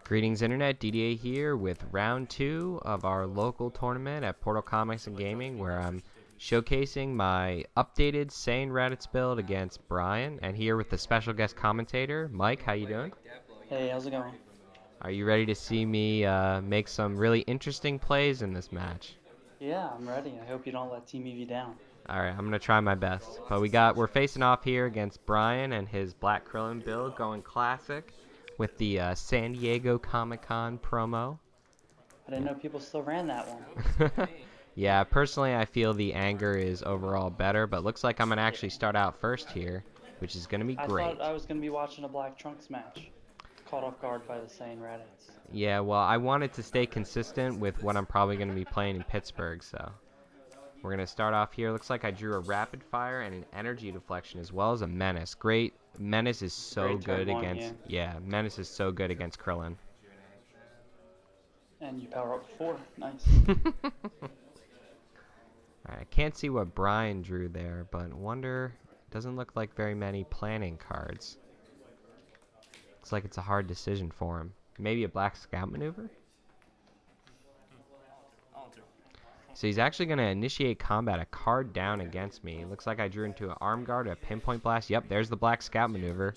Greetings Internet, Didier here with round 2 of our local tournament at Portal Comics and Gaming, where I'm showcasing my updated Saiyan Raditz build against Brian, and here with the special guest commentator, Mike. How you doing? Hey, how's it going? Are you ready to see me make some really interesting plays in this match? Yeah, I'm ready. I hope you don't let Team Evie down. Alright, I'm gonna try my best. But we're facing off here against Brian and his Black Krillin build going classic with the San Diego Comic-Con promo. I didn't know people still ran that one. Yeah, personally I feel the anger is overall better, but looks like I'm gonna actually start out first here, which is gonna be I great. thought I was going to be watching a Black Trunks match. Caught off guard by the Saiyan Raditz. Yeah, well, I wanted to stay consistent with what I'm probably gonna be playing in Pittsburgh, so we're going to start off here. Looks like I drew a rapid fire and an energy deflection as well as a menace. Great. Menace is so good against... Yeah, Menace is so good against Krillin. And you power up 4. Nice. Alright, I can't see what Brian drew there, but wonder... Doesn't look like very many planning cards. Looks like it's a hard decision for him. Maybe a Black Scout maneuver? So he's actually going to initiate combat a card down against me. Looks like I drew into an arm guard, a pinpoint blast. Yep, there's the Black Scout maneuver.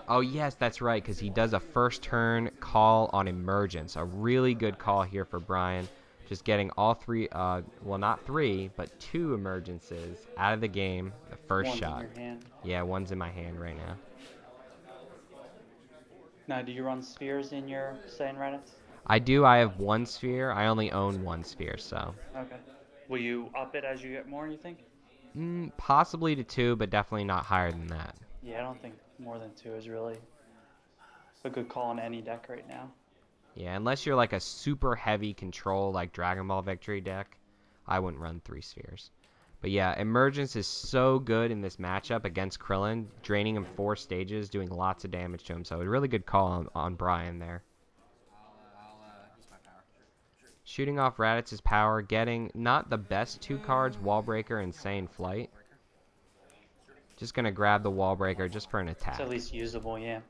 Oh, yes, that's right, because he does a first turn call on emergence. A really good call here for Brian. Just getting all three, well, not 3, but 2 emergences out of the game. The first shot. In your hand. Yeah, one's in my hand right now. Now, do you run spheres in your Saiyan Raditz? I do. I have 1 sphere. I only own 1 sphere, so. Okay. Will you up it as you get more, you think? Possibly to 2, but definitely not higher than that. Yeah, I don't think more than 2 is really a good call on any deck right now. Yeah, unless you're like a super heavy control like Dragon Ball Victory deck, I wouldn't run 3 spheres. But yeah, Emergence is so good in this matchup against Krillin, draining him 4 stages, doing lots of damage to him. So a really good call on Brian there. Shooting off Raditz's power, getting not the best 2 cards, Wallbreaker and Saiyan Flight. Just going to grab the Wallbreaker just for an attack. It's at least usable, yeah.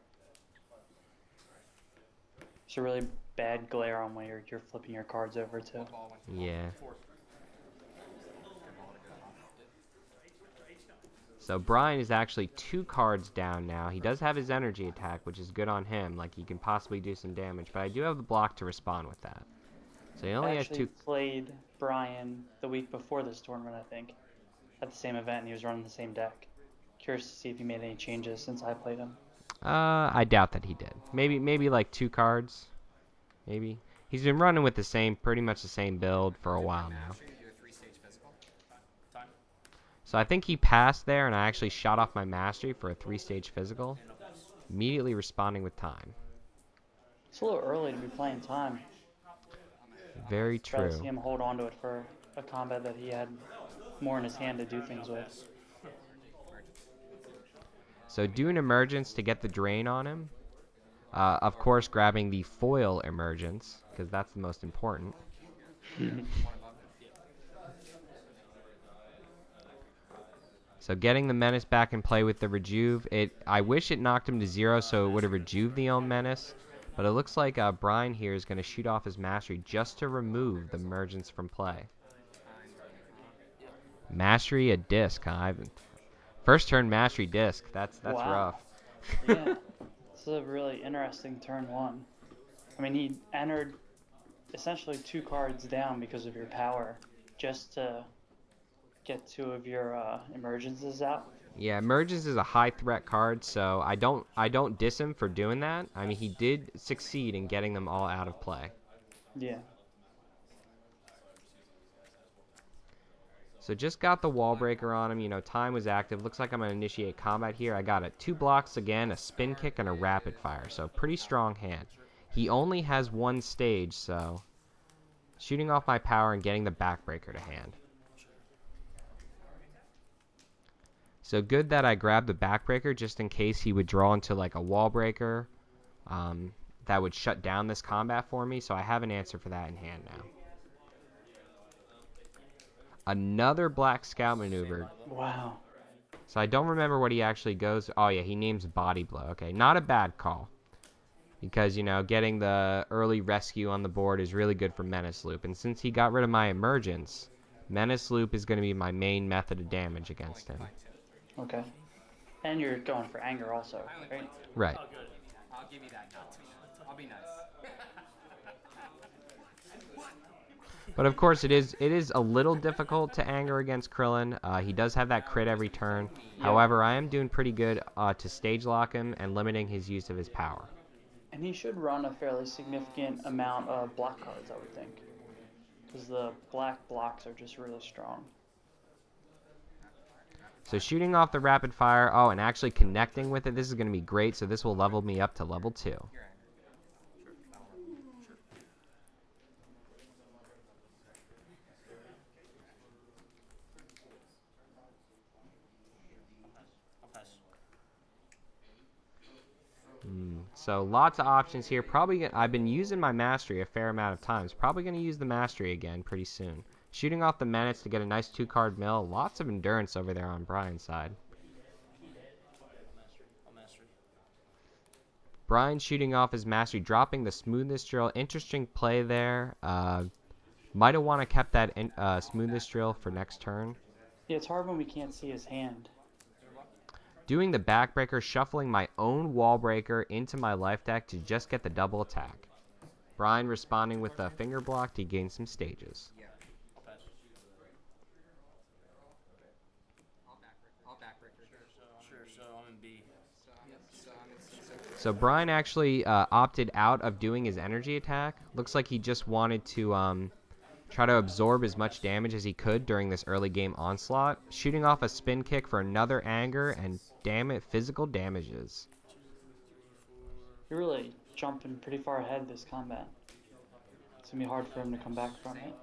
It's a really bad glare on when you're flipping your cards over, too. Yeah. So Brian is actually 2 cards down now. He does have his energy attack, which is good on him. Like, he can possibly do some damage, but I do have the block to respond with that. So he only has 2. Played Brian the week before this tournament, I think, at the same event, and he was running the same deck. Curious to see if he made any changes since I played him. I doubt that he did. Maybe like 2 cards. Maybe. He's been running with pretty much the same build for a while now. So I think he passed there, and I actually shot off my mastery for a 3-stage physical, immediately responding with time. It's a little early to be playing time. Very true. See him hold on to it for a combat that he had more in his hand to do things with. So do an emergence to get the drain on him. Of course, grabbing the foil emergence, because that's the most important. So getting the menace back in play with the rejuve. I wish it knocked him to 0 so it would have rejuved the own menace. But it looks like Brian here is going to shoot off his mastery just to remove the emergence from play. Mastery a disc, huh? First turn mastery disc. That's wow. Rough. Yeah, this is a really interesting turn 1. I mean, he entered essentially 2 cards down because of your power, just to get 2 of your emergences out. Yeah, emergence is a high threat card, so I don't diss him for doing that. I mean, he did succeed in getting them all out of play. Yeah. So just got the wall breaker on him. You know, time was active. Looks like I'm going to initiate combat here. I got 2 blocks again, a spin kick, and a rapid fire. So pretty strong hand. He only has 1 stage, so shooting off my power and getting the backbreaker to hand. So good that I grabbed the backbreaker just in case he would draw into like a wall breaker that would shut down this combat for me. So I have an answer for that in hand now. Another Black Scout maneuver. Wow. So I don't remember what he actually goes. Oh, yeah, he names Body Blow. Okay, not a bad call. because, getting the early rescue on the board is really good for Menace Loop. And since he got rid of my Emergence, Menace Loop is going to be my main method of damage against him. Okay. And you're going for anger also, right? Right. Oh, good. I'll give you that. I'll be nice. But of course, it is a little difficult to anger against Krillin. He does have that crit every turn. Yeah. However, I am doing pretty good to stage lock him and limiting his use of his power. And he should run a fairly significant amount of block cards, I would think. Because the black blocks are just really strong. So shooting off the rapid fire, and actually connecting with it, this is going to be great. So this will level me up to level 2. So lots of options here. I've been using my mastery a fair amount of times. Probably going to use the mastery again pretty soon. Shooting off the menace to get a nice 2-card mill. Lots of endurance over there on Brian's side. Brian shooting off his mastery, dropping the smoothness drill. Interesting play there. Might have want to kept that smoothness drill for next turn. Yeah, it's hard when we can't see his hand. Doing the backbreaker, shuffling my own wall breaker into my life deck to just get the double attack. Brian responding with a finger block to gain some stages. So Brian actually opted out of doing his energy attack. Looks like he just wanted to try to absorb as much damage as he could during this early game onslaught. Shooting off a spin kick for another anger, and damn it, physical damages. You're really jumping pretty far ahead this combat. It's going to be hard for him to come back from it.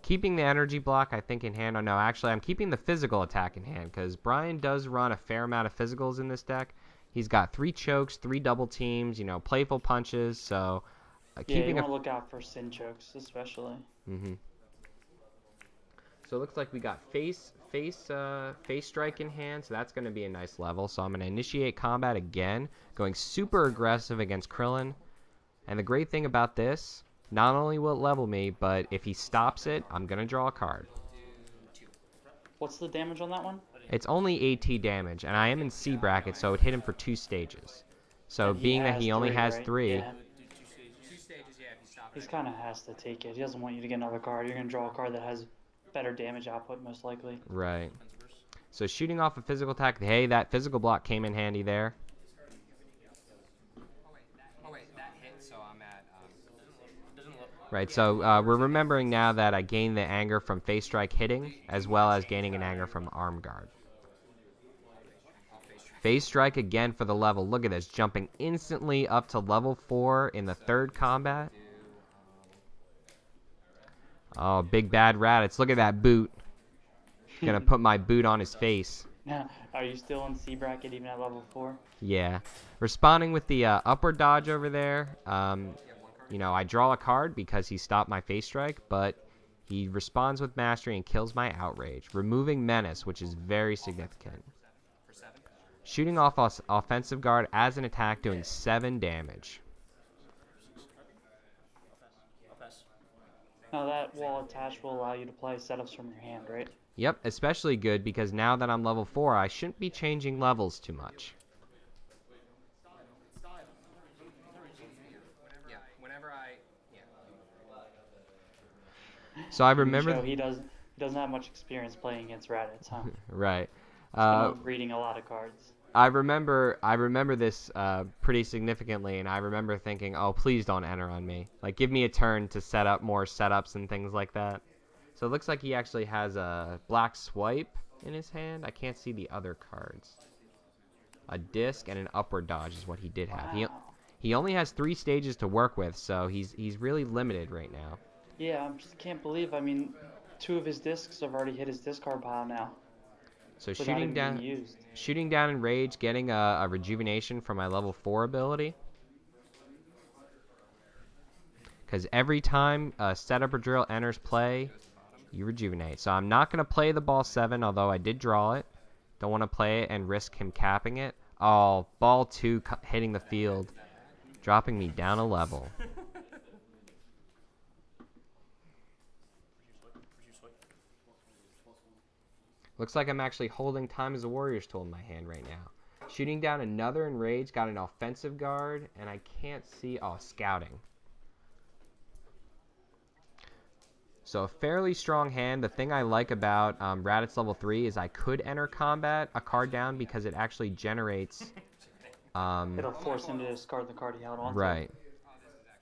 Keeping the energy block, I think, in hand. Oh, no, actually, I'm keeping the physical attack in hand, because Brian does run a fair amount of physicals in this deck. He's got 3 chokes, 3 double teams, playful punches, so... Yeah, you want to look out for sin chokes, especially. Mm-hmm. So it looks like we got face strike in hand, so that's going to be a nice level. So I'm going to initiate combat again, going super aggressive against Krillin. And the great thing about this, not only will it level me, but if he stops it, I'm going to draw a card. What's the damage on that one? It's only AT damage, and I am in C bracket, so it hit him for 2 stages. So being that he only has 3... Yeah. He kind of has to take it. He doesn't want you to get another card. You're going to draw a card that has better damage output, most likely. Right. So shooting off a physical attack. Hey, that physical block came in handy there. Oh, wait, that hit, so I'm at... Right, so we're remembering now that I gained the anger from face strike hitting, as well as gaining an anger from arm guard. Face strike again for the level. Look at this, jumping instantly up to level 4 in the 3rd combat. Oh, big bad Raditz. Look at that boot. Gonna put my boot on his face. Are you still in C bracket even at level 4? Yeah. Responding with the upward dodge over there. I draw a card because he stopped my face strike, but he responds with mastery and kills my outrage. Removing menace, which is very significant. Shooting off offensive guard as an attack, doing 7 damage. Now that wall attach will allow you to play setups from your hand, right? Yep, especially good because now that I'm level 4, I shouldn't be changing levels too much. So I remember... He doesn't have much experience playing against Raditz, huh? Right. Reading a lot of cards. I remember this pretty significantly, and I remember thinking, oh, please don't enter on me. Like, give me a turn to set up more setups and things like that. So it looks like he actually has a black swipe in his hand. I can't see the other cards. A disc and an upward dodge is what he did have. Wow. He only has 3 stages to work with, so he's really limited right now. Yeah, I just can't believe. I mean, 2 of his discs have already hit his discard pile now. So shooting down in rage, getting a rejuvenation from my level 4 ability. Because every time a setup or drill enters play, you rejuvenate. So I'm not going to play the ball 7, although I did draw it. Don't want to play it and risk him capping it. Oh, ball 2 hitting the field, dropping me down a level. Looks like I'm actually holding Time as a Warriors tool in my hand right now. Shooting down another Enrage, got an offensive guard, and I can't see... Oh, scouting. So a fairly strong hand. The thing I like about Raditz level 3 is I could enter combat a card down because it actually generates... It'll force him to discard the card he held on to. Right.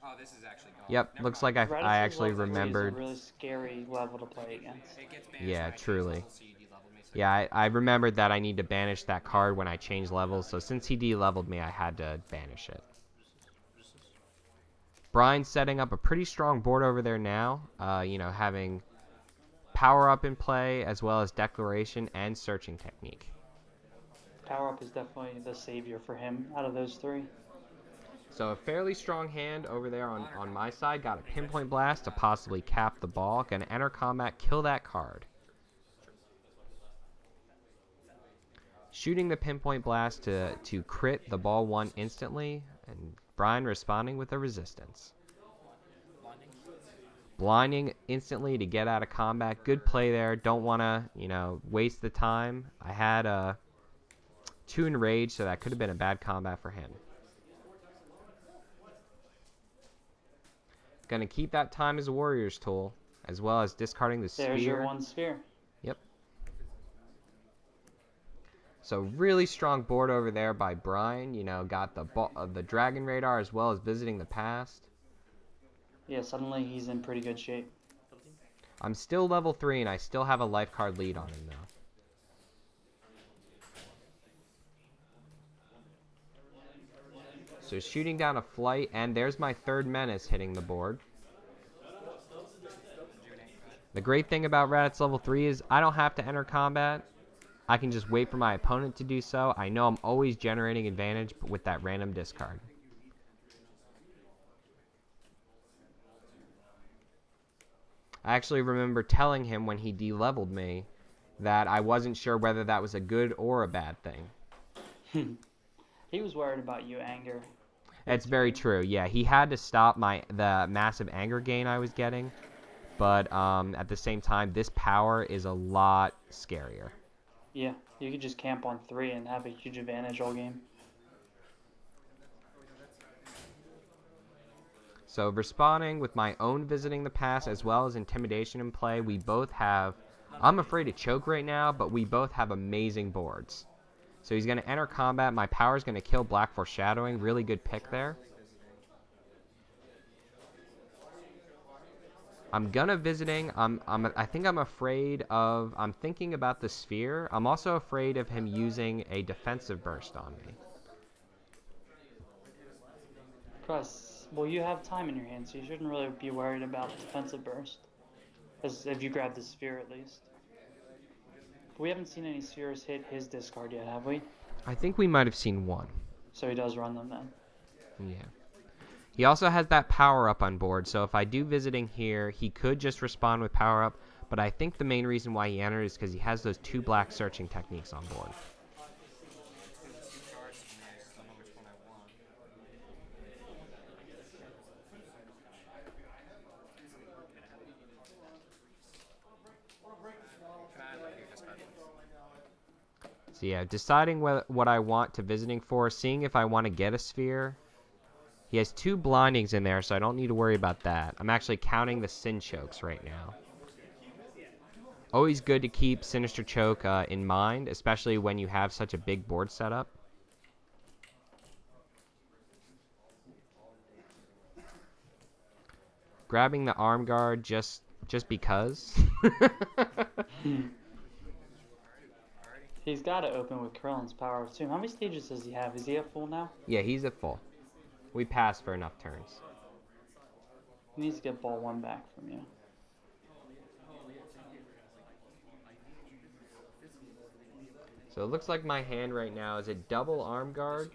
Oh, this is actually gone. Yep, Never looks mind. like I actually level 3 remembered. is a really scary level to play against. It gets banished Yeah, when I change truly. levels, so you de-leveled me, so Yeah, I remembered that I need to banish that card when I change levels, so since he de-leveled me, I had to banish it. Brian's setting up a pretty strong board over there now, you know, having Power Up in play, as well as Declaration and Searching Technique. Power Up is definitely the savior for him out of those 3. So a fairly strong hand over there on my side. Got a Pinpoint Blast to possibly cap the ball. Gonna enter combat, kill that card. Shooting the Pinpoint Blast to crit the ball 1 instantly. And Brian responding with a resistance. Blinding instantly to get out of combat. Good play there. Don't want to, you know, waste the time. I had a 2 Enrage, so that could have been a bad combat for him. Gonna keep that Time as a Warriors tool, as well as discarding the sphere. There's your 1 sphere. Yep. So really strong board over there by Brian. You know, got the Dragon Radar as well as Visiting the Past. Yeah, suddenly he's in pretty good shape. I'm still level 3, and I still have a life card lead on him, though. So shooting down a Flight, and there's my 3rd Menace hitting the board. The great thing about Raditz level 3 is I don't have to enter combat. I can just wait for my opponent to do so. I know I'm always generating advantage with that random discard. I actually remember telling him when he de-leveled me that I wasn't sure whether that was a good or a bad thing. He was worried about you, Anger. It's very true. Yeah, he had to stop the massive anger gain I was getting, but at the same time, this power is a lot scarier. Yeah, you could just camp on 3 and have a huge advantage all game. So responding with my own Visiting the Past as well as Intimidation in play, we both have... I'm afraid to choke right now, but we both have amazing boards. So he's going to enter combat. My power is going to kill Black Foreshadowing. Really good pick there. I'm going to Visiting. I think I'm afraid of... I'm thinking about the Sphere. I'm also afraid of him using a Defensive Burst on me. Plus, well, you have time in your hand, so you shouldn't really be worried about Defensive Burst. As if you grab the Sphere, at least. We haven't seen any spheres hit his discard yet, have we? I think we might have seen one. So he does run them then. Yeah. He also has that power up on board, so if I do Visiting here, he could just respond with power up, but I think the main reason why he entered is because he has those 2 black Searching Techniques on board. So yeah, deciding what I want to Visiting for, seeing if I want to get a Sphere. He has 2 Blindings in there, so I don't need to worry about that. I'm actually counting the Sin Chokes right now. Always good to keep Sinister Choke in mind, especially when you have such a big board setup. Grabbing the Arm Guard just because. He's got to open with Krillin's power too. How many stages does he have? Is he at full now? Yeah, he's at full. We passed for enough turns. He needs to get ball 1 back from you. So it looks like my hand right now is a double Arm Guard.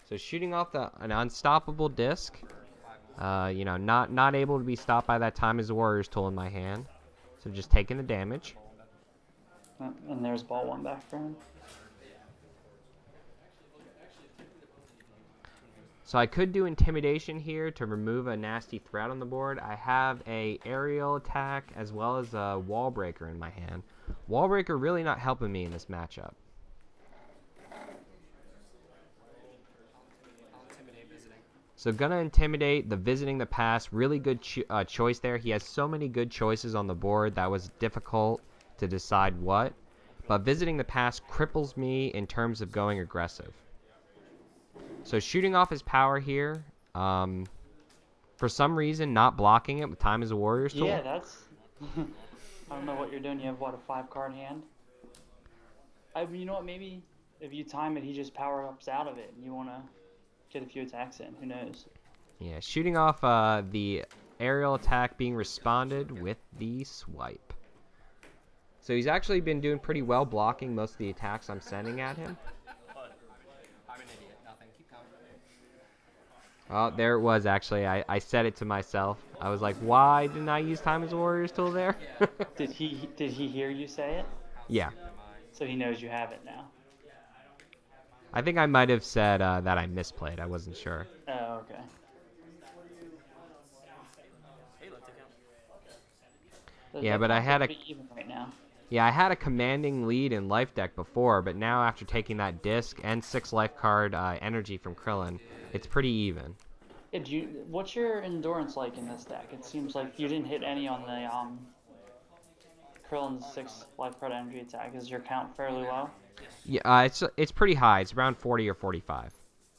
So shooting off an unstoppable disc. You know, not able to be stopped by that Time as a Warriors tool in my hand. So just taking the damage. And there's ball 1 back for him. So I could do Intimidation here to remove a nasty threat on the board. I have a aerial attack as well as a Wall Breaker in my hand. Wall Breaker really not helping me in this matchup. I'll intimidate visiting. So gonna Intimidate the Visiting the Past. Really good choice there. He has so many good choices on the board that was difficult to decide what. But Visiting the Past cripples me in terms of going aggressive. So shooting off his power here, for some reason not blocking it with Time as a Warrior's tool. Yeah, that's... I don't know what you're doing. You have, what, a 5-card hand? You know what, maybe if you time it, he just power-ups out of it, and you want to get a few attacks in. Who knows? Yeah, shooting off the aerial attack being responded with the swipe. So he's actually been doing pretty well blocking most of the attacks I'm sending at him. I'm an idiot. Nothing. Keep coming. Oh, there it was, actually. I said it to myself. I was like, why didn't I use Time as a Warrior's tool there? Did he hear you say it? Yeah. So he knows you have it now. I think I might have said that I misplayed. I wasn't sure. Oh, okay. Yeah, but I had a... even right now. Yeah, I had a commanding lead in life deck before, but now after taking that disc and 6 life card energy from Krillin, it's pretty even. Yeah, what's your endurance like in this deck? It seems like you didn't hit any on the Krillin's 6 life card energy attack. Is your count fairly low? Yeah, it's pretty high. It's around 40 or 45.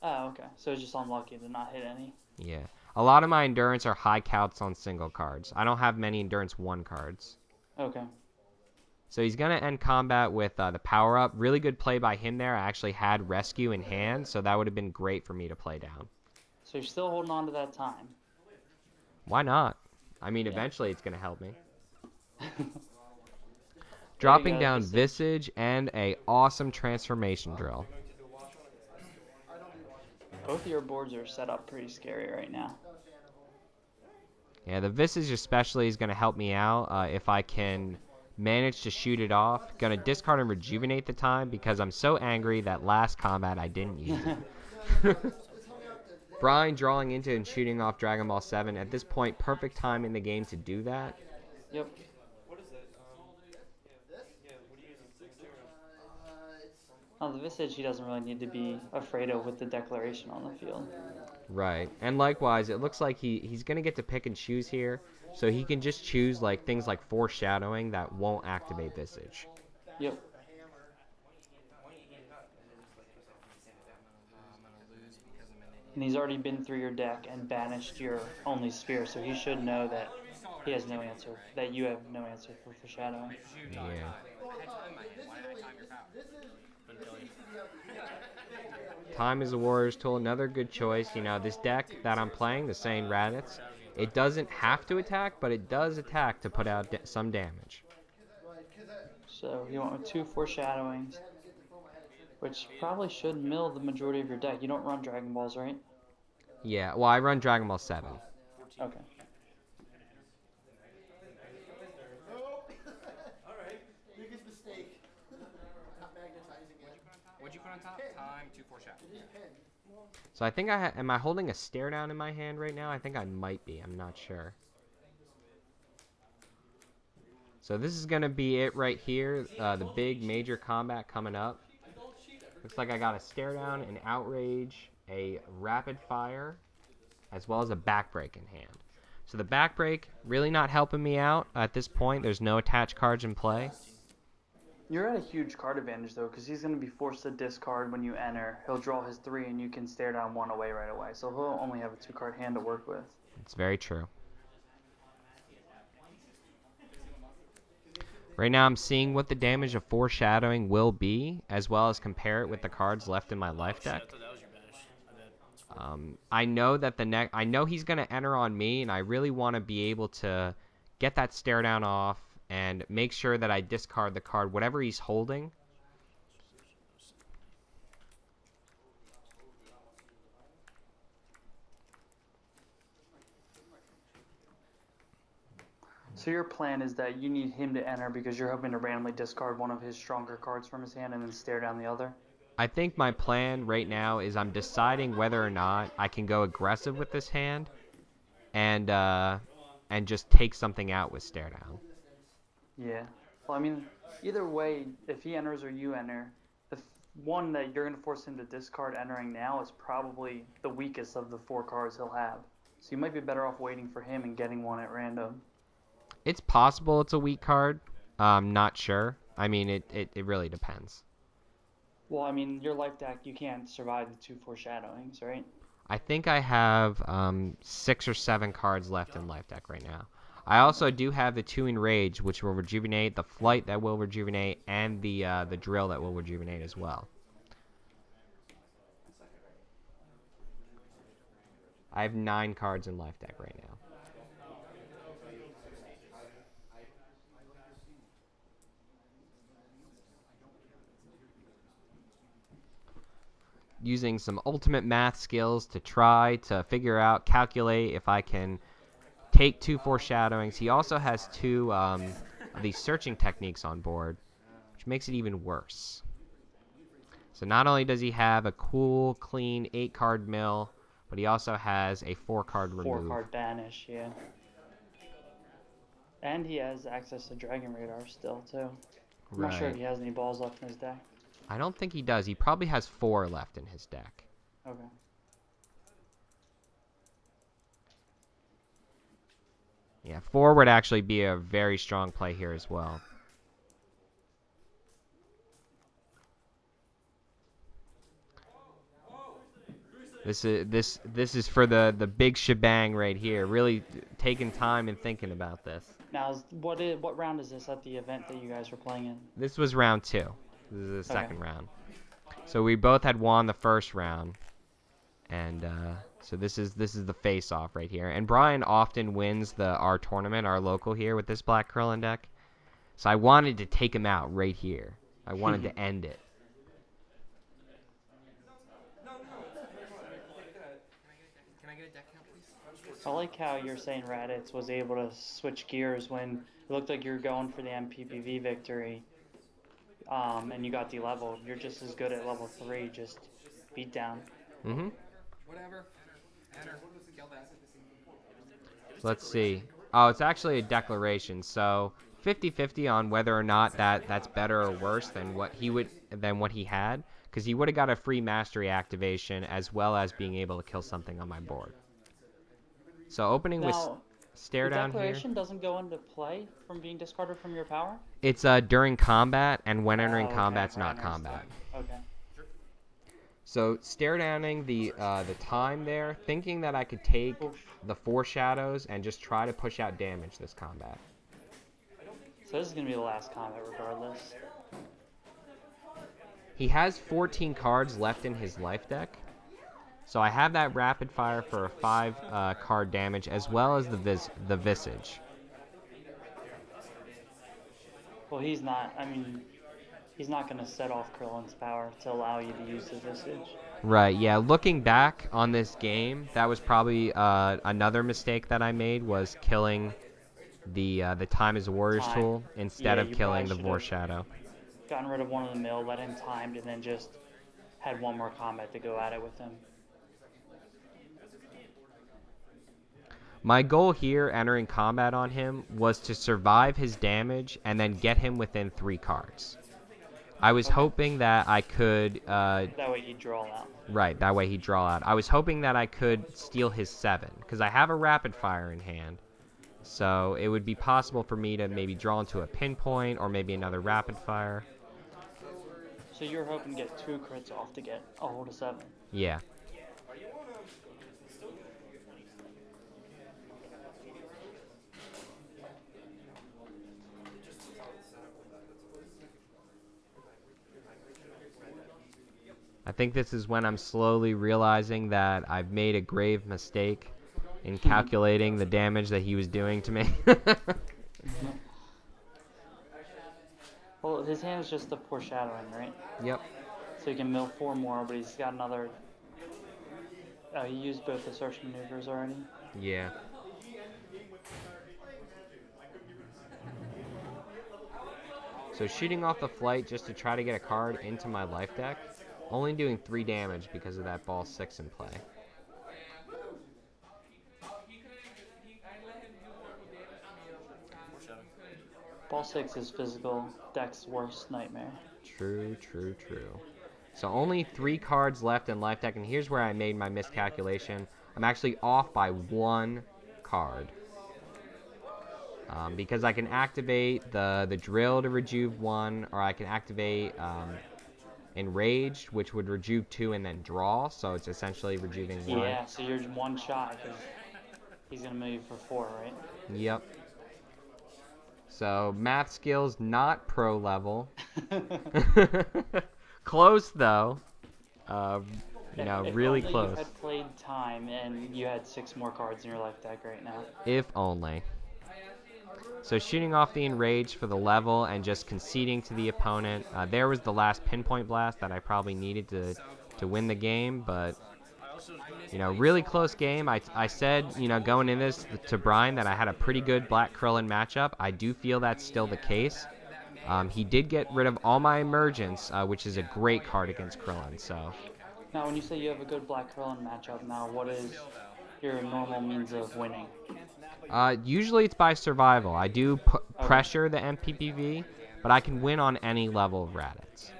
Oh, okay. So it's just unlucky to not hit any. Yeah. A lot of my endurance are high counts on single cards. I don't have many endurance 1 cards. Okay. So he's going to end combat with the power-up. Really good play by him there. I actually had Rescue in hand, so that would have been great for me to play down. So you're still holding on to that time. Why not? I mean, eventually it's going to help me. Dropping down Visage and a awesome Transformation Drill. Both of your boards are set up pretty scary right now. Yeah, the Visage especially is going to help me out if I can manage to shoot it off. Going to discard and rejuvenate the time because I'm so angry that last combat I didn't use it. Brian drawing into and shooting off Dragon Ball 7. At this point, perfect time in the game to do that. Yep. Now, the Visage he doesn't really need to be afraid of with the declaration on the field. Right. And likewise, it looks like he's going to get to pick and choose here. So he can just choose like things like Foreshadowing that won't activate Visage. Yep. And he's already been through your deck and banished your only sphere, so he should know that he has no answer, that you have no answer for Foreshadowing. Yeah. Time is a Warrior's Tool, another good choice. You know, this deck that I'm playing, the Saiyan Raditz, it doesn't have to attack, but it does attack to put out some damage. So you went with 2 Foreshadowings, which probably should mill the majority of your deck. You don't run Dragon Balls, right? Yeah, well, I run Dragon Ball 7. Okay. What'd you put on top? Time to foreshadow. So I think am I holding a stare down in my hand right now? I think I might be. I'm not sure. So this is going to be it right here. The big major combat coming up. Looks like I got a stare down, an outrage, a rapid fire, as well as a backbreak in hand. So the backbreak really not helping me out at this point. There's no attached cards in play. You're at a huge card advantage, though, because he's going to be forced to discard when you enter. He'll draw his 3, and you can stare down 1 away right away. So he'll only have a 2-card hand to work with. It's very true. Right now I'm seeing what the damage of Foreshadowing will be, as well as compare it with the cards left in my life deck. I know that I know he's going to enter on me, and I really want to be able to get that stare down off and make sure that I discard the card, whatever he's holding. So your plan is that you need him to enter because you're hoping to randomly discard one of his stronger cards from his hand and then stare down the other? I think my plan right now is I'm deciding whether or not I can go aggressive with this hand and just take something out with stare down. Yeah. Well, I mean, either way, if he enters or you enter, one that you're going to force him to discard entering now is probably the weakest of the 4 cards he'll have. So you might be better off waiting for him and getting one at random. It's possible it's a weak card. I'm not sure. I mean, it really depends. Well, I mean, your life deck, you can't survive the 2 foreshadowings, right? I think I have 6 or 7 cards left in life deck right now. I also do have the 2 Enrage, which will rejuvenate, the Flight that will rejuvenate, and the Drill that will rejuvenate as well. I have 9 cards in life deck right now. Using some ultimate math skills to try to figure out, calculate if I can take 2 foreshadowings. He also has 2 of these searching techniques on board, which makes it even worse. So not only does he have a cool, clean 8-card mill, but he also has a 4-card remove. 4-card banish, yeah. And he has access to Dragon Radar still, too. I'm not sure if he has any balls left in his deck. I don't think he does. He probably has 4 left in his deck. Okay. Yeah, 4 would actually be a very strong play here as well. This is for the big shebang right here. Really taking time and thinking about this. Now, what round is this at the event that you guys were playing in? This was round 2. This is the second round. So we both had won the first round, and so this is the face-off right here. And Brian often wins our tournament, our local here, with this black Krillin deck. So I wanted to take him out right here. I wanted to end it. I like how you're saying Raditz was able to switch gears when it looked like you were going for the MPPV victory, and you got de-leveled. You're just as good at level 3, just beat down. Mm-hmm. Whatever. Enter. Kill that. Let's see. Oh, it's actually a declaration, so 50-50 on whether or not that's better or worse than what he had, because he would have got a free mastery activation as well as being able to kill something on my board. So opening with stare down here. Declaration doesn't go into play from being discarded from your power? It's during combat, and when entering combat's not combat. Okay. So stare downing the time there, thinking that I could take the foreshadows and just try to push out damage this combat. So this is gonna be the last combat regardless. He has 14 cards left in his life deck. So I have that rapid fire for a 5 card damage, as well as the Visage. Well, he's not. I mean, he's not going to set off Krillin's power to allow you to use the Visage. Right. Yeah. Looking back on this game, that was probably another mistake that I made, was killing the Time is a Warrior's tool instead of killing the Foreshadow. Gotten rid of one of the mill, let him timed, and then just had one more combat to go at it with him. My goal here, entering combat on him, was to survive his damage and then get him within 3 cards. I was hoping that I could... that way he'd draw out. Right, that way he'd draw out. I was hoping that I could steal his 7, because I have a rapid fire in hand. So it would be possible for me to maybe draw into a pinpoint or maybe another rapid fire. So you're hoping to get 2 crits off to get a hold of 7? Yeah. I think this is when I'm slowly realizing that I've made a grave mistake in calculating the damage that he was doing to me. Well, his hand is just the foreshadowing, right? Yep. So he can mill 4 more, but he's got another... Oh, he used both the search maneuvers already? Yeah. So shooting off the flight just to try to get a card into my life deck only doing 3 damage because of that ball 6 in play. Ball 6 is physical. Deck's worst nightmare. True, true, true. So only 3 cards left in life deck, and here's where I made my miscalculation. I'm actually off by 1 card. Because I can activate the drill to rejuve 1, or I can activate Enraged, which would rejuve 2 and then draw, so it's essentially rejuving 1. Yeah, so you're 1 shot because he's going to move for 4, right? Yep. So math skills not pro level. Close though. You know, really if close. You had played time and you had 6 more cards in your life deck right now. If only. So shooting off the Enrage for the level and just conceding to the opponent. There was the last pinpoint blast that I probably needed to win the game, but you know, really close game. I said, you know, going in this to Brian that I had a pretty good Black Krillin matchup. I do feel that's still the case. He did get rid of all my emergence, which is a great card against Krillin. So now, when you say you have a good Black Krillin matchup, now what is your normal means of winning? Usually it's by survival. I do pressure the MPPV, but I can win on any level of Raditz.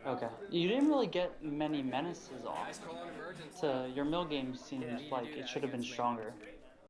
Okay. You didn't really get many menaces off. Your mill game seems like it should have been stronger.